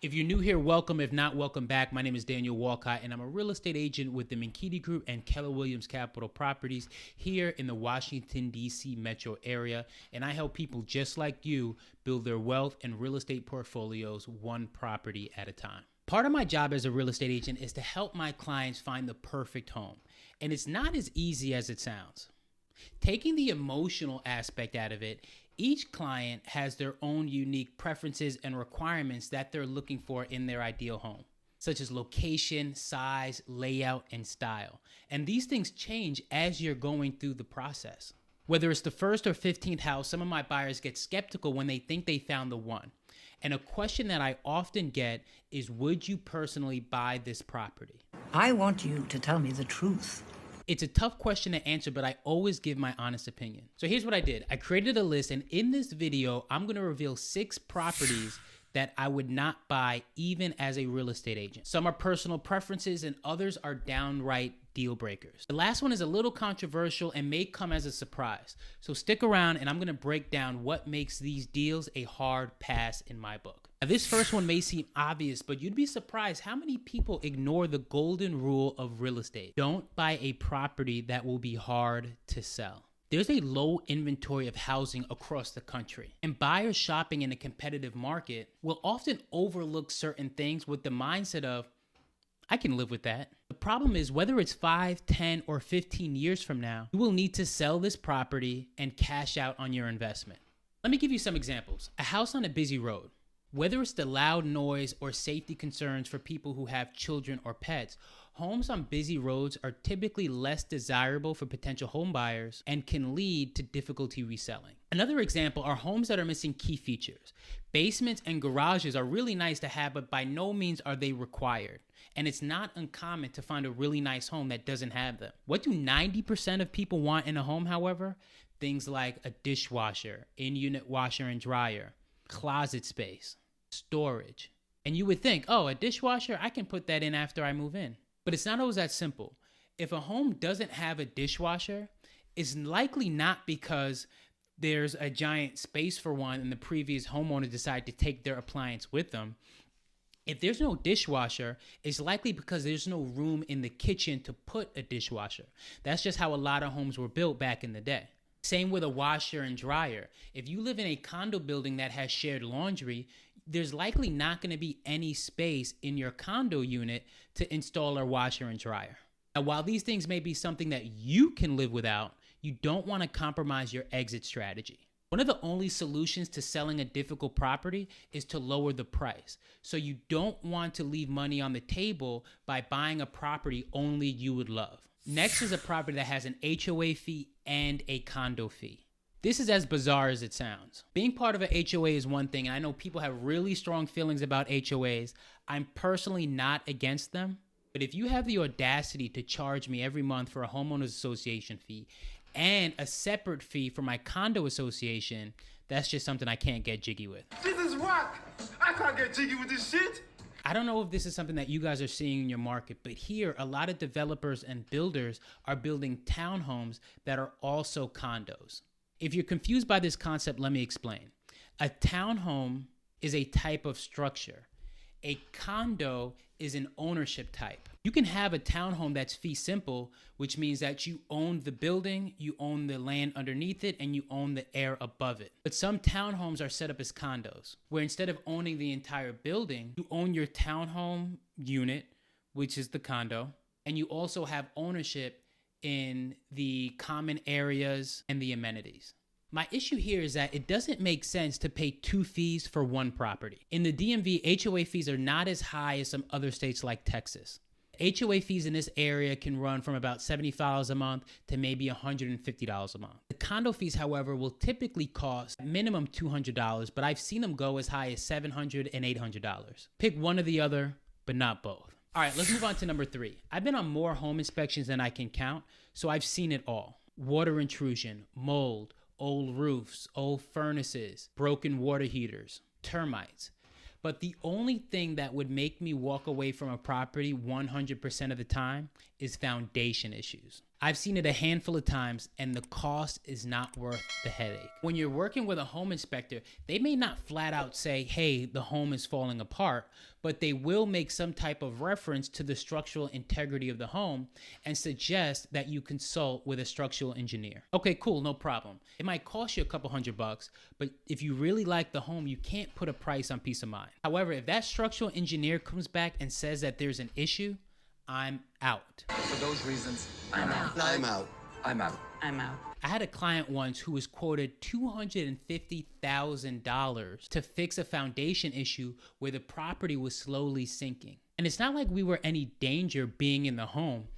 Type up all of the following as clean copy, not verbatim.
If you're new here, welcome. If not, welcome back. My name is Daniel Walcott, and I'm a real estate agent with the Minkiti Group and Keller Williams Capital Properties here in the Washington, D.C. metro area. And I help people just like you build their wealth and real estate portfolios one property at a time. Part of my job as a real estate agent is to help my clients find the perfect home. And it's not as easy as it sounds. Taking the emotional aspect out of it, each client has their own unique preferences and requirements that they're looking for in their ideal home, such as location, size, layout, and style. And these things change as you're going through the process. Whether it's the first or 15th house, some of my buyers get skeptical when they think they found the one. And a question that I often get is, would you personally buy this property? I want you to tell me the truth. It's a tough question to answer, but I always give my honest opinion. So here's what I did. I created a list, and in this video, I'm going to reveal 6 properties that I would not buy even as a real estate agent. Some are personal preferences and others are downright deal breakers. The last one is a little controversial and may come as a surprise. So stick around and I'm going to break down what makes these deals a hard pass in my book. Now, this first one may seem obvious, but you'd be surprised how many people ignore the golden rule of real estate. Don't buy a property that will be hard to sell. There's a low inventory of housing across the country, and buyers shopping in a competitive market will often overlook certain things with the mindset of, I can live with that. The problem is, whether it's 5, 10, or 15 years from now, you will need to sell this property and cash out on your investment. Let me give you some examples. A house on a busy road. Whether it's the loud noise or safety concerns for people who have children or pets, homes on busy roads are typically less desirable for potential home buyers and can lead to difficulty reselling. Another example are homes that are missing key features. Basements and garages are really nice to have, but by no means are they required. And it's not uncommon to find a really nice home that doesn't have them. What do 90% of people want in a home, however? Things like a dishwasher, in-unit washer and dryer, closet space, storage. And you would think, oh, a dishwasher, I can put that in after I move in. But it's not always that simple. If a home doesn't have a dishwasher, it's likely not because there's a giant space for one and the previous homeowner decided to take their appliance with them. If there's no dishwasher, it's likely because there's no room in the kitchen to put a dishwasher. That's just how a lot of homes were built back in the day. Same with a washer and dryer. If you live in a condo building that has shared laundry, there's likely not going to be any space in your condo unit to install a washer and dryer. Now, while these things may be something that you can live without, you don't want to compromise your exit strategy. One of the only solutions to selling a difficult property is to lower the price. So you don't want to leave money on the table by buying a property only you would love. Next is a property that has an HOA fee and a condo fee. This is as bizarre as it sounds. Being part of an HOA is one thing, and I know people have really strong feelings about HOAs. I'm personally not against them, but if you have the audacity to charge me every month for a homeowners association fee and a separate fee for my condo association, that's just something I can't get jiggy with. This is whack. I can't get jiggy with this shit. I don't know if this is something that you guys are seeing in your market, but here a lot of developers and builders are building townhomes that are also condos. If you're confused by this concept, let me explain. A townhome is a type of structure. A condo is an ownership type. You can have a townhome that's fee simple, which means that you own the building, you own the land underneath it, and you own the air above it. But some townhomes are set up as condos, where instead of owning the entire building, you own your townhome unit, which is the condo, and you also have ownership in the common areas and the amenities. My issue here is that it doesn't make sense to pay 2 fees for one property. In the DMV, HOA fees are not as high as some other states like Texas. HOA fees in this area can run from about $70 a month to maybe $150 a month. The condo fees, however, will typically cost minimum $200, but I've seen them go as high as $700 and $800. Pick one or the other, but not both. All right, let's move on to number 3. I've been on more home inspections than I can count, so I've seen it all. Water intrusion, mold, old roofs, old furnaces, broken water heaters, termites. But the only thing that would make me walk away from a property 100% of the time is foundation issues. I've seen it a handful of times, and the cost is not worth the headache. When you're working with a home inspector, they may not flat out say, hey, the home is falling apart, but they will make some type of reference to the structural integrity of the home and suggest that you consult with a structural engineer. Okay, cool, no problem. It might cost you a couple $100, but if you really like the home, you can't put a price on peace of mind. However, if that structural engineer comes back and says that there's an issue, I'm out. For those reasons, I'm out. I'm out. I'm out. I'm out. I had a client once who was quoted $250,000 to fix a foundation issue where the property was slowly sinking. And it's not like we were any danger being in the home.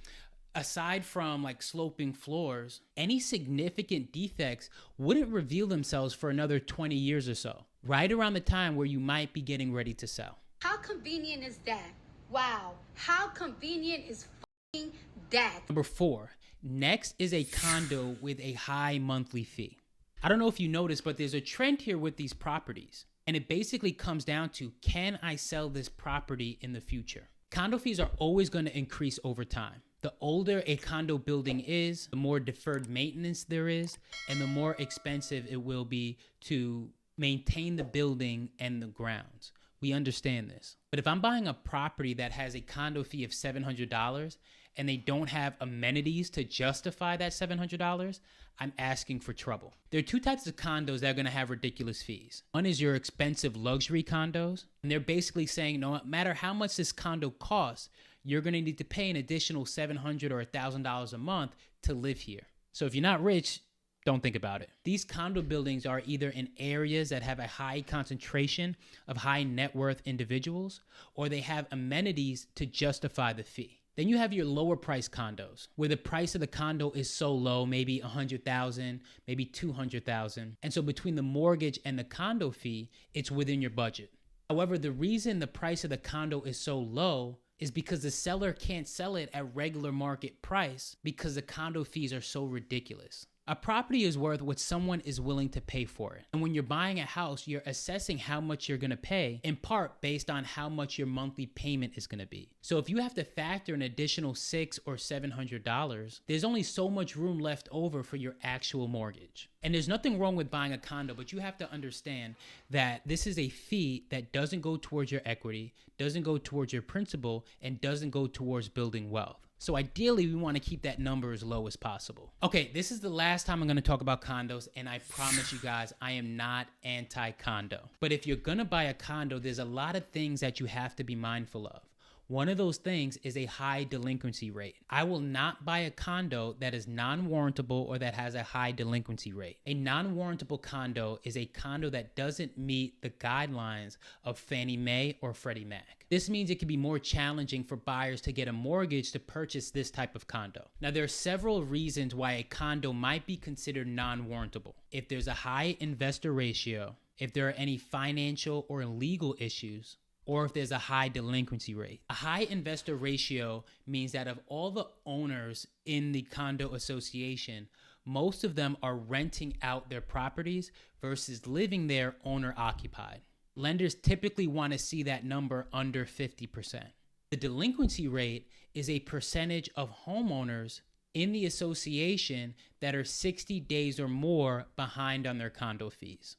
Aside from like sloping floors, any significant defects wouldn't reveal themselves for another 20 years or so, right around the time where you might be getting ready to sell. How convenient is that? Wow, how convenient is f***ing that? Number 4, next is a condo with a high monthly fee. I don't know if you noticed, but there's a trend here with these properties. And it basically comes down to, can I sell this property in the future? Condo fees are always going to increase over time. The older a condo building is, the more deferred maintenance there is, and the more expensive it will be to maintain the building and the grounds. We understand this. But if I'm buying a property that has a condo fee of $700 and they don't have amenities to justify that $700, I'm asking for trouble. There are 2 types of condos that are going to have ridiculous fees. One is your expensive luxury condos, and they're basically saying no matter how much this condo costs, you're going to need to pay an additional $700 or $1,000 a month to live here. So if you're not rich, don't think about it. These condo buildings are either in areas that have a high concentration of high net worth individuals, or they have amenities to justify the fee. Then you have your lower price condos, where the price of the condo is so low, maybe $100,000, maybe $200,000. And so between the mortgage and the condo fee, it's within your budget. However, the reason the price of the condo is so low is because the seller can't sell it at regular market price because the condo fees are so ridiculous. A property is worth what someone is willing to pay for it. And when you're buying a house, you're assessing how much you're gonna pay, in part based on how much your monthly payment is gonna be. So if you have to factor an additional $600 or $700, there's only so much room left over for your actual mortgage. And there's nothing wrong with buying a condo, but you have to understand that this is a fee that doesn't go towards your equity, doesn't go towards your principal, and doesn't go towards building wealth. So ideally, we want to keep that number as low as possible. Okay, this is the last time I'm going to talk about condos, and I promise you guys, I am not anti-condo. But if you're going to buy a condo, there's a lot of things that you have to be mindful of. One of those things is a high delinquency rate. I will not buy a condo that is non-warrantable or that has a high delinquency rate. A non-warrantable condo is a condo that doesn't meet the guidelines of Fannie Mae or Freddie Mac. This means it can be more challenging for buyers to get a mortgage to purchase this type of condo. Now, there are several reasons why a condo might be considered non-warrantable. If there's a high investor ratio, if there are any financial or legal issues, or if there's a high delinquency rate. A high investor ratio means that of all the owners in the condo association, most of them are renting out their properties versus living there owner occupied. Lenders typically want to see that number under 50%. The delinquency rate is a percentage of homeowners in the association that are 60 days or more behind on their condo fees.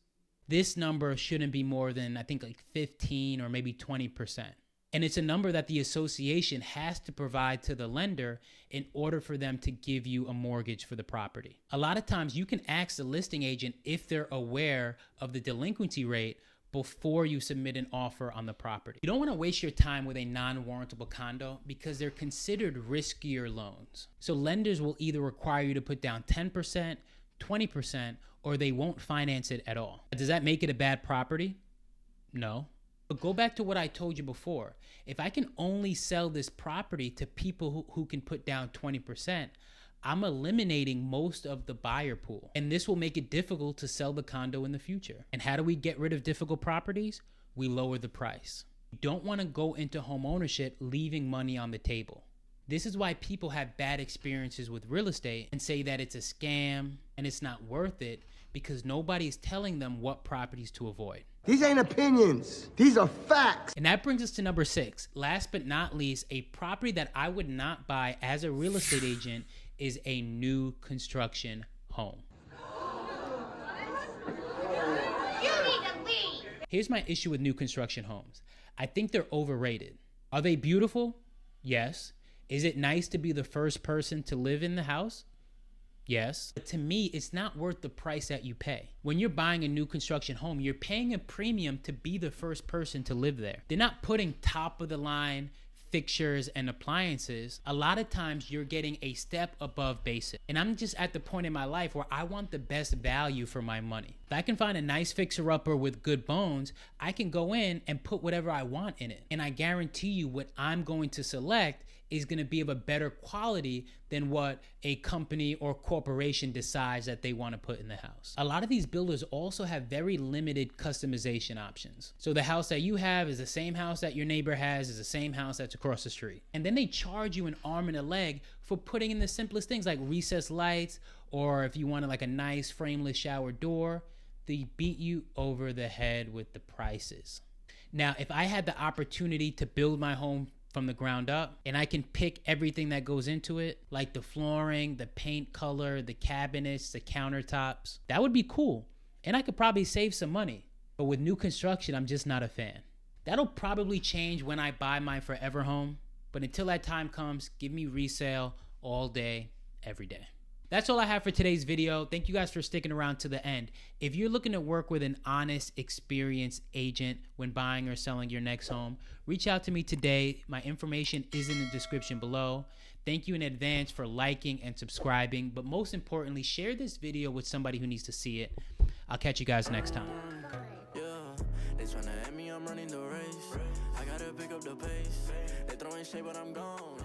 This number shouldn't be more than, I think, like 15 or maybe 20%. And it's a number that the association has to provide to the lender in order for them to give you a mortgage for the property. A lot of times you can ask the listing agent if they're aware of the delinquency rate before you submit an offer on the property. You don't want to waste your time with a non-warrantable condo because they're considered riskier loans. So lenders will either require you to put down 10%, 20%, or they won't finance it at all. Does that make it a bad property? No. But go back to what I told you before. If I can only sell this property to people who can put down 20%, I'm eliminating most of the buyer pool. And this will make it difficult to sell the condo in the future. And how do we get rid of difficult properties? We lower the price. You don't want to go into home ownership leaving money on the table. This is why people have bad experiences with real estate and say that it's a scam and it's not worth it because nobody's telling them what properties to avoid. These ain't opinions. These are facts. And that brings us to number 6. Last but not least, a property that I would not buy as a real estate agent is a new construction home. You need to leave. Here's my issue with new construction homes. I think they're overrated. Are they beautiful? Yes. Is it nice to be the first person to live in the house? Yes. But to me, it's not worth the price that you pay. When you're buying a new construction home, you're paying a premium to be the first person to live there. They're not putting top of the line fixtures and appliances. A lot of times you're getting a step above basic. And I'm just at the point in my life where I want the best value for my money. If I can find a nice fixer-upper with good bones, I can go in and put whatever I want in it. And I guarantee you what I'm going to select is going to be of a better quality than what a company or corporation decides that they want to put in the house. A lot of these builders also have very limited customization options. So the house that you have is the same house that your neighbor has, is the same house that's across the street. And then they charge you an arm and a leg for putting in the simplest things like recessed lights, or if you wanted like a nice frameless shower door, they beat you over the head with the prices. Now, if I had the opportunity to build my home from the ground up, and I can pick everything that goes into it, like the flooring, the paint color, the cabinets, the countertops, that would be cool. And I could probably save some money. But with new construction, I'm just not a fan. That'll probably change when I buy my forever home. But until that time comes, give me resale all day, every day. That's all I have for today's video. Thank you guys for sticking around to the end. If you're looking to work with an honest, experienced agent when buying or selling your next home, reach out to me today. My information is in the description below. Thank you in advance for liking and subscribing, but most importantly, share this video with somebody who needs to see it. I'll catch you guys next time. Yeah, they tryna at me, I'm running the race. I gotta pick up the pace. They throwing shade, but I'm gone.